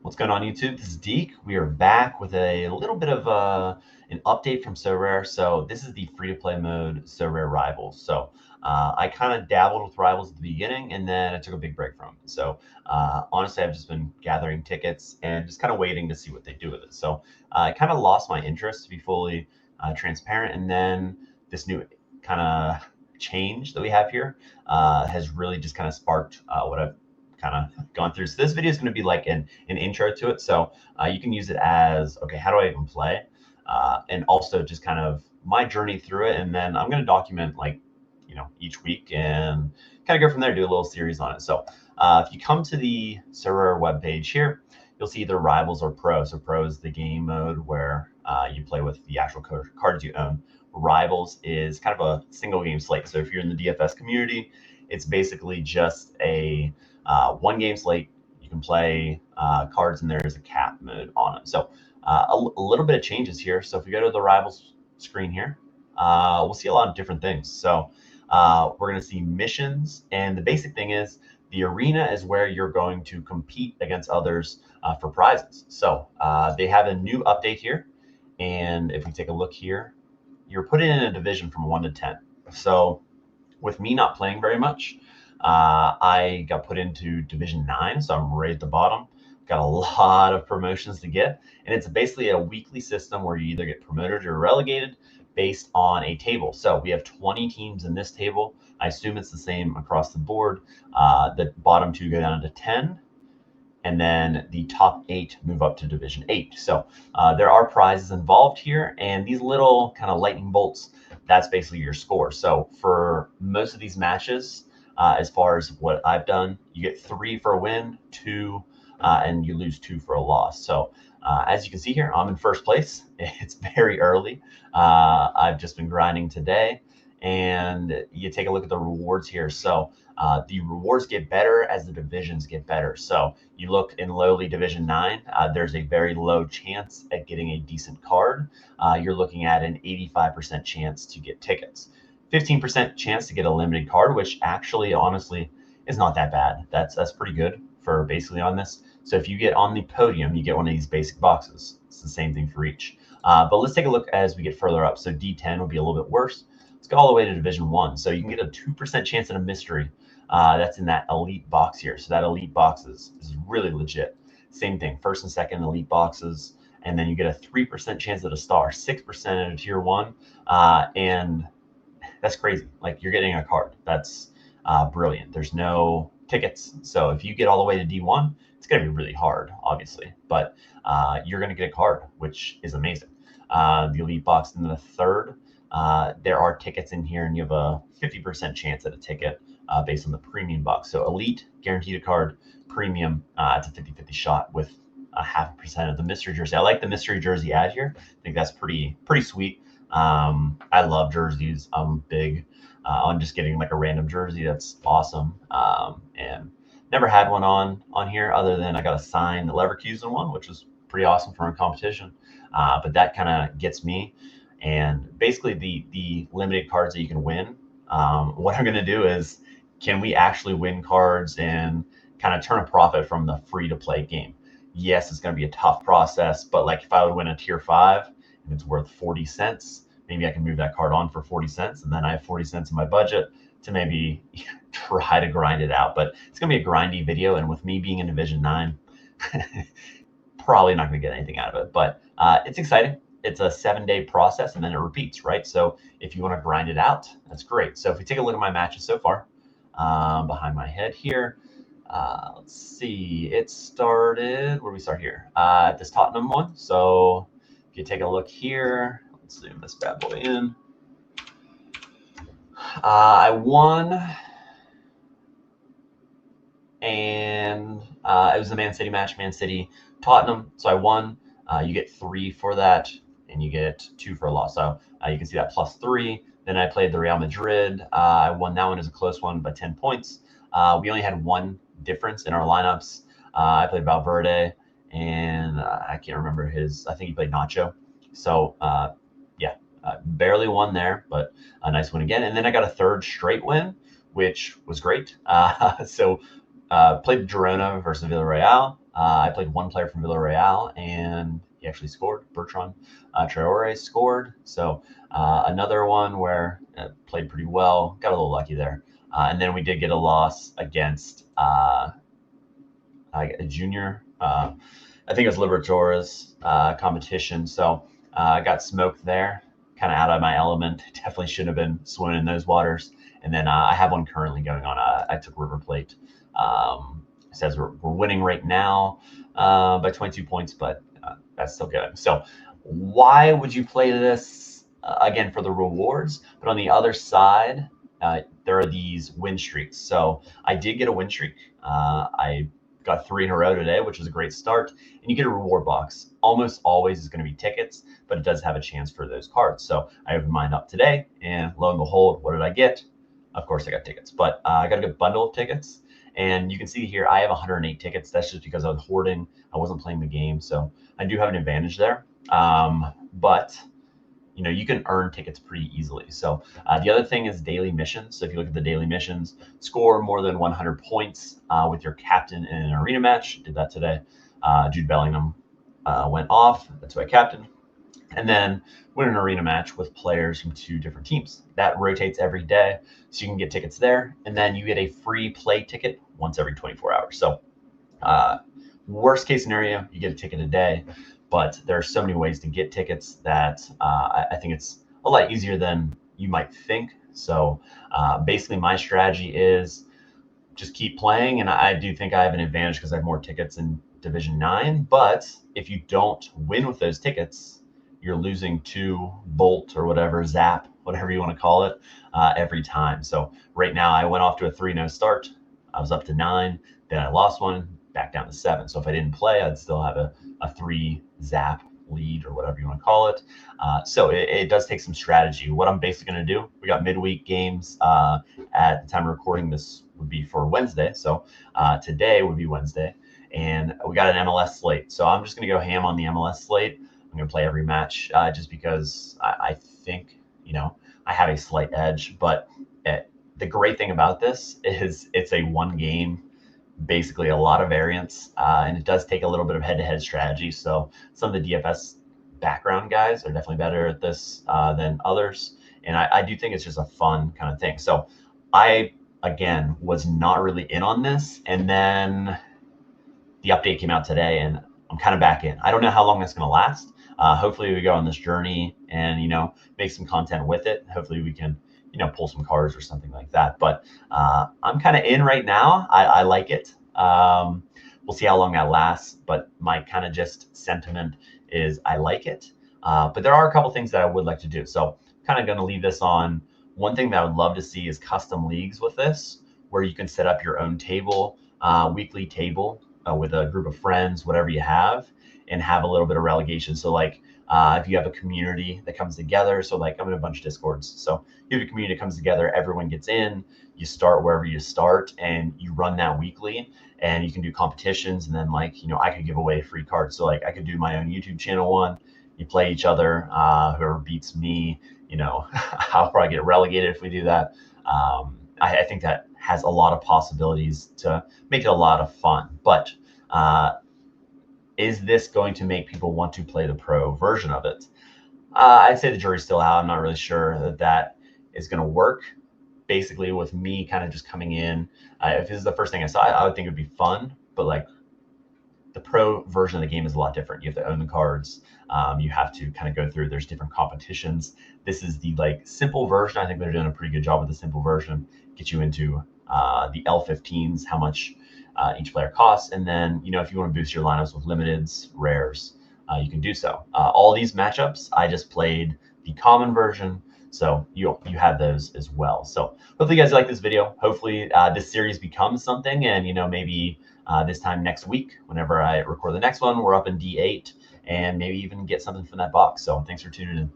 What's going on, YouTube? This is Deke. We are back with a little bit of an update from Sorare. So this is the free-to-play mode Sorare Rivals. So I kind of dabbled with Rivals at the beginning, and then I took a big break from it. So honestly, I've just been gathering tickets and just kind of waiting to see what they do with it. So I kind of lost my interest, to be fully transparent, and then this new kind of change that we have here has really just kind of sparked what I've kind of gone through. So this video is going to be like an intro to it. So you can use it as, okay, how do I even play? And also just kind of my journey through it. And then I'm going to document each week and kind of go from there, do a little series on it. So if you come to the Sorare webpage here, you'll see either Rivals or Pro. So Pro is the game mode where you play with the actual cards you own. Rivals is kind of a single game slate. So if you're in the DFS community, it's basically just a one game slate. You can play cards, and there's a cap mode on it. So a little bit of changes here. So if we go to the Rivals screen here, we'll see a lot of different things. So we're going to see missions, and the basic thing is the arena is where you're going to compete against others for prizes. So they have a new update here, and if we take a look here, you're put in a division from 1 to 10. So with me not playing very much, I got put into Division 9, so I'm right at the bottom. Got a lot of promotions to get, and it's basically a weekly system where you either get promoted or relegated based on a table. So we have 20 teams in this table. I assume it's the same across the board. The bottom two go down to 10, and then the top 8 move up to Division 8. So there are prizes involved here, and these little kind of lightning bolts, that's basically your score. So for most of these matches, as far as what I've done, you get 3 for a win, 2, and you lose 2 for a loss. So as you can see here, I'm in first place. It's very early. I've just been grinding today, and you take a look at the rewards here. So the rewards get better as the divisions get better. So you look in lowly Division 9, there's a very low chance at getting a decent card. You're looking at an 85% chance to get tickets. 15% chance to get a limited card, which actually, honestly, is not that bad. That's pretty good for basically on this. So if you get on the podium, you get one of these basic boxes. It's the same thing for each. But let's take a look as we get further up. So D10 would be a little bit worse. Let's go all the way to Division 1. So you can get a 2% chance at a mystery. That's in that elite box here. So that elite box is really legit. Same thing, first and second elite boxes. And then you get a 3% chance at a star, 6% at a tier 1. And that's crazy. Like, you're getting a card. That's brilliant. There's no tickets. So if you get all the way to D1, it's going to be really hard, obviously. But you're going to get a card, which is amazing. The elite box in the third, there are tickets in here, and you have a 50% chance at a ticket based on the premium box. So elite, guaranteed a card. Premium, it's a 50-50 shot with a 0.5% of the mystery jersey. I like the mystery jersey ad here. I think that's pretty sweet. I love jerseys. I'm big on just getting like a random jersey. That's awesome. And never had one on here other than I got a signed Leverkusen one, which was pretty awesome for a competition. But that kind of gets me. And basically the limited cards that you can win, what I'm going to do is, can we actually win cards and kind of turn a profit from the free to play game? Yes, it's going to be a tough process, but like if I would win a tier 5 and it's worth 40 cents, maybe I can move that card on for 40 cents, and then I have 40 cents in my budget to maybe try to grind it out. But it's going to be a grindy video, and with me being in Division 9, probably not going to get anything out of it. But it's exciting. It's a 7-day process, and then it repeats, right? So if you want to grind it out, that's great. So if we take a look at my matches so far, behind my head here, let's see, it started, where do we start here? At this Tottenham one. So if you take a look here, let's zoom this bad boy in. I won, and it was the Man City match, Man City, Tottenham. So I won. You get 3 for that, and you get 2 for a loss. So you can see that +3. Then I played the Real Madrid. I won that one as a close one by 10 points. We only had one difference in our lineups. I played Valverde, and I can't remember I think he played Nacho. So yeah, barely won there, but a nice win again. And then I got a third straight win, which was great. So played Girona versus Villarreal. I played one player from Villarreal, and he actually scored. Bertrand Traore scored. So another one where played pretty well. Got a little lucky there. And then we did get a loss against a junior. I think it was Libertadores competition. So I got smoked there, kind of out of my element. Definitely shouldn't have been swimming in those waters. And then I have one currently going on. I took River Plate. It says we're winning right now by 22 points, but that's still good. So why would you play this? Again, for the rewards. But on the other side, there are these win streaks. So I did get a win streak. I got 3 in a row today, which was a great start. And you get a reward box. Almost always is going to be tickets, but it does have a chance for those cards. So I opened mine up today, and lo and behold, what did I get? Of course, I got tickets, but I got a good bundle of tickets. And you can see here, I have 108 tickets. That's just because I was hoarding. I wasn't playing the game, so I do have an advantage there. But you can earn tickets pretty easily. So the other thing is daily missions. So if you look at the daily missions, score more than 100 points with your captain in an arena match. Did that today. Jude Bellingham went off. That's who I captained. And then win an arena match with players from 2 different teams. That rotates every day, so you can get tickets there. And then you get a free play ticket once every 24 hours. So worst case scenario, you get a ticket a day. But there are so many ways to get tickets that I think it's a lot easier than you might think. So basically, my strategy is just keep playing, and I do think I have an advantage because I have more tickets in Division 9. But if you don't win with those tickets, you're losing to Bolt or whatever, Zap, whatever you want to call it, every time. So right now, I went off to a 3-0 start. I was up to 9. Then I lost one, back down to 7. So if I didn't play, I'd still have a 3 Zap lead or whatever you want to call it. So it does take some strategy. What I'm basically going to do, we got midweek games at the time of recording. This would be for Wednesday. So today would be Wednesday. And we got an MLS slate. So I'm just going to go ham on the MLS slate. I'm going to play every match just because I think, I have a slight edge. But the great thing about this is it's a one game, basically a lot of variance, and it does take a little bit of head-to-head strategy. So some of the DFS background guys are definitely better at this than others. And I do think it's just a fun kind of thing. So I, again, was not really in on this. And then the update came out today, and I'm kind of back in. I don't know how long that's going to last. Hopefully we go on this journey and, make some content with it. Hopefully we can, pull some cards or something like that. But I'm kind of in right now. I like it. We'll see how long that lasts. But my kind of just sentiment is I like it. But there are a couple things that I would like to do. So kind of going to leave this on. One thing that I would love to see is custom leagues with this, where you can set up your own table, weekly table with a group of friends, whatever you have, and have a little bit of relegation. So like if you have a community that comes together, so like I'm in a bunch of Discords. So you have a community that comes together, everyone gets in, you start wherever you start, and you run that weekly, and you can do competitions. And then like, I could give away free cards. So like I could do my own YouTube channel one. You play each other, whoever beats me, I'll probably get relegated if we do that. I think that has a lot of possibilities to make it a lot of fun. But is this going to make people want to play the pro version of it? I'd say the jury's still out. I'm not really sure that is going to work. Basically, with me kind of just coming in, if this is the first thing I saw, I would think it would be fun. But like the pro version of the game is a lot different. You have to own the cards. You have to kind of go through. There's different competitions. This is the like simple version. I think they're doing a pretty good job with the simple version. Get you into the L15s, how much each player costs, and then if you want to boost your lineups with limiteds, rares, you can do so. All these matchups, I just played the common version, so you have those as well. So hopefully you guys like this video. Hopefully this series becomes something, and maybe this time next week, whenever I record the next one, we're up in D8, and maybe even get something from that box. So thanks for tuning in.